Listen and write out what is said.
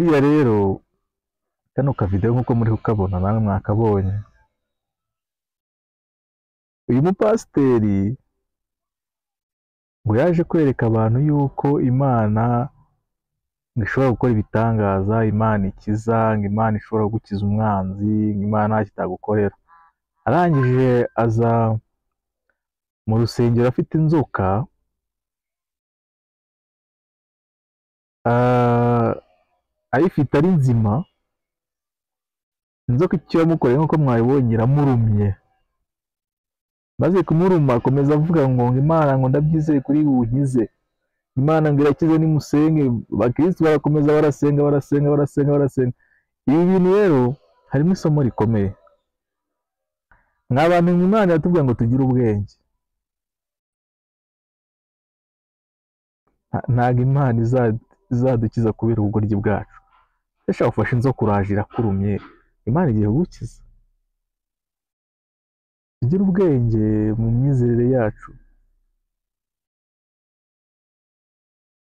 buriya rero kano kavideo nk'uko muri kukabona namwe mwakabonye, uyu mupasiteri ngo yaje kwereka abantu yuko Imana ngo ishobora gukora ibitangaza, Imana ikiza, ngo Imana ishobora gukiza umwanzi, ngo Imana nta kitagukorera. Arangije aza mu rusengero afite inzoka, ayifite ari nzima. Inzoka icyo yamukoreye nk'uko mwabibonye iramurumye, maze kumuruma akomeza avuga ngo Imana ngo ndabyizeye kuri unkize, Imana ngo irakize nimusenge. Abakristo barakomeza barasenga. Ibi bintu rero harimo isomo rikomeye. Nk'abantu Imana yatubwira ngo tugire ubwenge. Ntabwo Imana izadukiza kubera ubugoryi bwacu. Ese ufashe inzoka uraje irakurumye, Imana igiye kugukiza? Tugire ubwenge mu myizerere yacu.